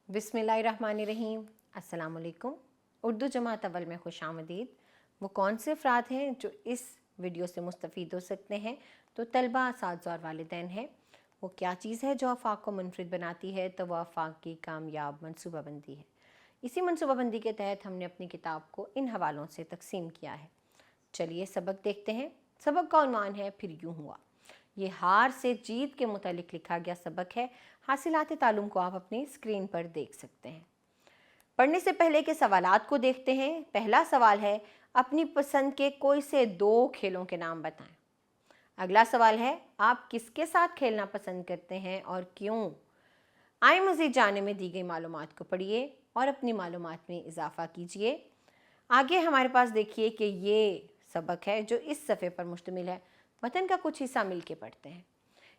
बिस्मिल्लाहिर्रहमानिर्रहीम। अस्सलाम वालेकुम। उर्दू जमात अव्वल में खुश आमदीद। वो कौन से अफराद हैं जो इस वीडियो से मुस्तफ़ीद हो सकते हैं? तो तलबा, असातिज़ा और वालिदैन हैं। वो क्या चीज़ है जो आफाक को मुनफरिद बनाती है? तो वह आफाक की कामयाब मनसूबाबंदी है। इसी मनसूबाबंदी के तहत हमने अपनी किताब को इन हवालों से तकसीम किया है। चलिए सबक देखते हैं। सबक का उन्वान है फिर यूँ हुआ। ये हार से जीत के मुतालिक लिखा गया सबक है। हासिलात तालुम को आप अपनी स्क्रीन पर देख सकते हैं। पढ़ने से पहले के सवालात को देखते हैं। पहला सवाल है, अपनी पसंद के कोई से 2 खेलों के नाम बताएं। अगला सवाल है, आप किसके साथ खेलना पसंद करते हैं और क्यों? आए मज़ीद जानने में दी गई मालूमात को पढ़िए और अपनी मालूमात में इजाफा कीजिए। आगे हमारे पास देखिए कि ये सबक है जो इस सफ़े पर मुश्तमिल है। मतन का कुछ हिस्सा मिल के पढ़ते हैं।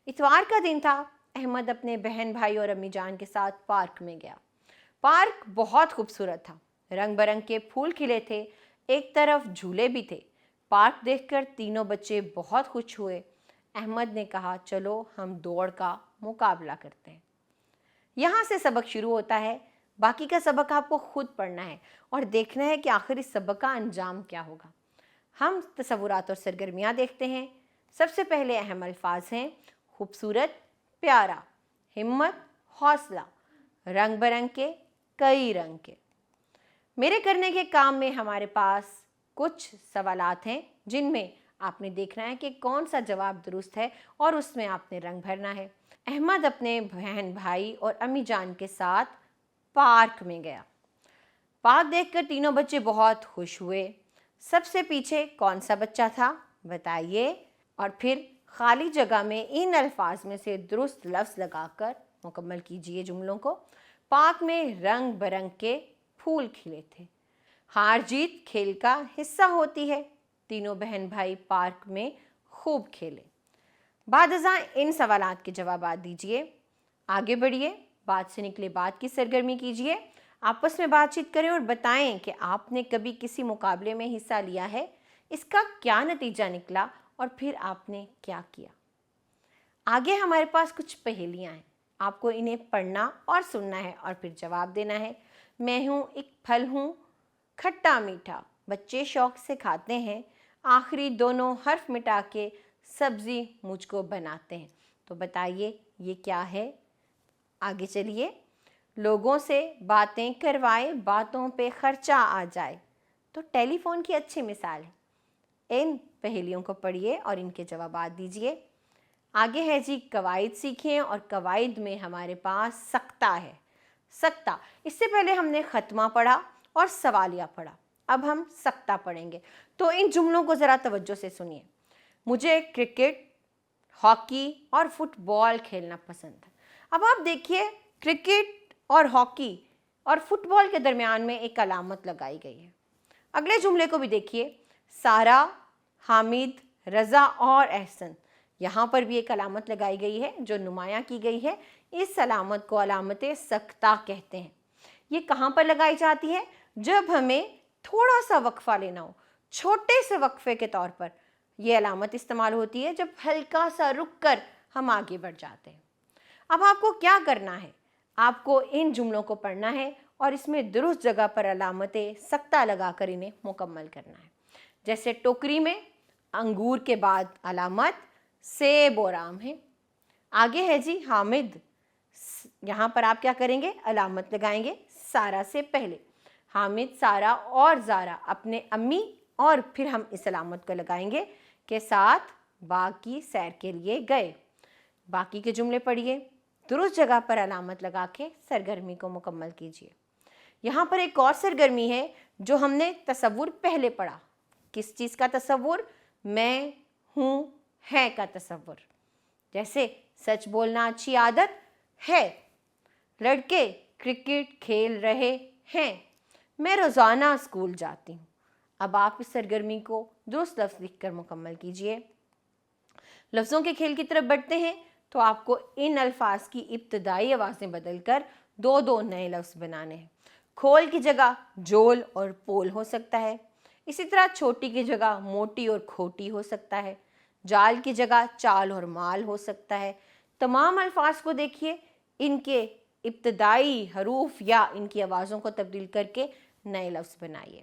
इतवार का दिन था। अहमद अपने बहन भाई और अम्मी जान के साथ पार्क में गया। पार्क बहुत खूबसूरत था। रंग बिरंग के फूल खिले थे। एक तरफ झूले भी थे। पार्क देखकर तीनों बच्चे बहुत खुश हुए। अहमद ने कहा, चलो हम दौड़ का मुकाबला करते हैं। यहाँ से सबक शुरू होता है। बाकी का सबक आपको खुद पढ़ना है और देखना है कि आखिर इस सबक का अंजाम क्या होगा। हम तसव्वुरात और सरगर्मियाँ देखते हैं। सबसे पहले अहम अल्फाज हैं खूबसूरत, प्यारा, हिम्मत, हौसला, रंग बिरंग के, कई रंग के। मेरे करने के काम में हमारे पास कुछ सवालात हैं जिनमें आपने देखना है कि कौन सा जवाब दुरुस्त है और उसमें आपने रंग भरना है। अहमद अपने बहन भाई और अम्मी जान के साथ पार्क में गया। पार्क देखकर तीनों बच्चे बहुत खुश हुए। सबसे पीछे कौन सा बच्चा था बताइए और फिर खाली जगह में इन अल्फाज में से दुरुस्त लफ्ज़ लगाकर मुकम्मल कीजिए जुमलों को। पार्क में रंग बिरंग के फूल खिले थे। हार जीत खेल का हिस्सा होती है। तीनों बहन भाई पार्क में खूब खेले। बादज़ां इन सवालात के जवाबात दीजिए। आगे बढ़िए। बात से निकले बात की सरगर्मी कीजिए। आपस में बातचीत करें और बताएं कि आपने कभी किसी मुकाबले में हिस्सा लिया है, इसका क्या नतीजा निकला और फिर आपने क्या किया। आगे हमारे पास कुछ पहेलियाँ हैं। आपको इन्हें पढ़ना और सुनना है और फिर जवाब देना है। मैं हूँ एक फल हूँ, खट्टा मीठा, बच्चे शौक से खाते हैं, आखिरी दोनों हर्फ मिटा के सब्ज़ी मुझको बनाते हैं। तो बताइए ये क्या है। आगे चलिए। लोगों से बातें करवाए, बातों पे खर्चा आ जाए। तो टेलीफोन की अच्छी मिसाल है। इन पहेलियों को पढ़िए और इनके जवाबात दीजिए। आगे है जी, कवायद सीखें और कवायद में हमारे पास सख्ता है। सख्ता, इससे पहले हमने ख़त्मा पढ़ा और सवालिया पढ़ा। अब हम सख्ता पढ़ेंगे। तो इन जुमलों को ज़रा तवज्जो से सुनिए। मुझे क्रिकेट, हॉकी और फुटबॉल खेलना पसंद है। अब आप देखिए, क्रिकेट और हॉकी और फुटबॉल के दरमियान में एक अलामत लगाई गई है। अगले जुमले को भी देखिए। सारा, हामिद, रज़ा और एहसन, यहाँ पर भी एक अलामत लगाई गई है जो नुमायाँ की गई है। इस अलामत को अलामत सख्ता कहते हैं। ये कहाँ पर लगाई जाती है? जब हमें थोड़ा सा वक्फा लेना हो, छोटे से वक्फे के तौर पर ये अलामत इस्तेमाल होती है जब हल्का सा रुक कर हम आगे बढ़ जाते हैं। अब आपको क्या करना है? आपको इन जुमलों को पढ़ना है और इसमें दुरुस्त जगह पर अलामत सख्ता लगाकर इन्हें मुकम्मल करना है। जैसे टोकरी में अंगूर के बाद अलामत सेब और आम है। आगे है जी हामिद। यहाँ पर आप क्या करेंगे? अलामत लगाएंगे सारा से पहले। हामिद, सारा और ज़ारा अपने अम्मी, और फिर हम इस अलामत को लगाएंगे के साथ बाग की सैर के लिए गए। बाकी के जुमले पढ़िए। दुरुस्त जगह पर अलामत लगा के सरगर्मी को मुकम्मल कीजिए। यहाँ पर एक और सरगर्मी है जो हमने तसव्वुर पहले पढ़ा। किस चीज़ का तसव्वुर? मैं हूँ है का तसव्वुर। जैसे सच बोलना अच्छी आदत है, लड़के क्रिकेट खेल रहे हैं, मैं रोज़ाना स्कूल जाती हूँ। अब आप इस सरगर्मी को दुरुस्त लफ्ज़ लिखकर मुकम्मल कीजिए। लफ्ज़ों के खेल की तरफ बढ़ते हैं। तो आपको इन अल्फाज की इब्तदाई आवाज़ें बदलकर 2-2 नए लफ्ज़ बनाने हैं। खोल की जगह जोल और पोल हो सकता है। इसी तरह छोटी की जगह मोटी और खोटी हो सकता है। जाल की जगह चाल और माल हो सकता है। तमाम अल्फाज को देखिए, इनके ابتدائی حروف یا ان کی آوازوں کو تبدیل کر کے نئے لفظ بنائیے۔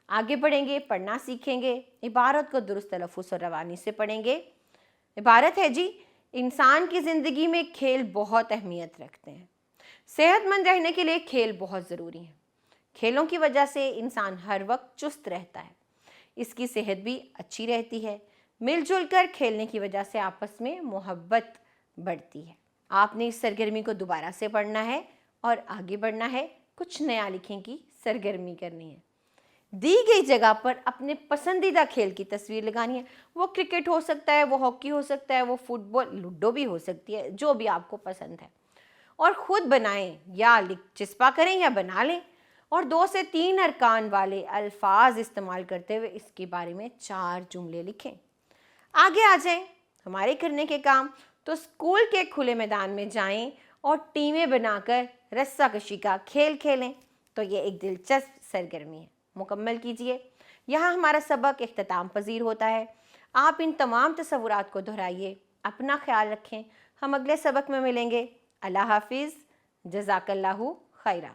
آگے پڑھیں گے، پڑھنا سیکھیں گے، عبارت کو درست تلفظ اور روانی سے پڑھیں گے۔ عبارت ہے جی، انسان کی زندگی میں کھیل بہت اہمیت رکھتے ہیں۔ صحت مند رہنے کے لیے کھیل بہت ضروری ہیں۔ کھیلوں کی وجہ سے انسان ہر وقت چست رہتا ہے، اس کی صحت بھی اچھی رہتی ہے۔ مل جل کر کھیلنے کی وجہ سے آپس میں محبت بڑھتی ہے۔ آپ نے اس سرگرمی کو دوبارہ سے پڑھنا ہے اور آگے بڑھنا ہے، کچھ نیا لکھیں کی سرگرمی کرنی ہے۔ دی گئی جگہ پر اپنے پسندیدہ کھیل کی تصویر لگانی ہے۔ وہ کرکٹ ہو سکتا ہے، وہ ہاکی ہو سکتا ہے، وہ فٹ بال، لوڈو بھی ہو سکتی ہے، جو بھی آپ کو پسند ہے، اور خود بنائیں یا چسپاں کریں یا بنا لیں، اور 2 سے 3 ارکان والے الفاظ استعمال کرتے ہوئے اس کے بارے میں 4 جملے لکھیں۔ آگے آ جائیں ہمارے کرنے کے کام۔ تو اسکول کے کھلے میدان میں جائیں اور ٹیمیں بنا کر رسہ کشی کا کھیل کھیلیں۔ تو یہ ایک دلچسپ سرگرمی ہے، مکمل کیجئے۔ یہاں ہمارا سبق اختتام پذیر ہوتا ہے۔ آپ ان تمام تصورات کو دہرائیے۔ اپنا خیال رکھیں۔ ہم اگلے سبق میں ملیں گے۔ اللہ حافظ۔ جزاک اللہ خیرہ۔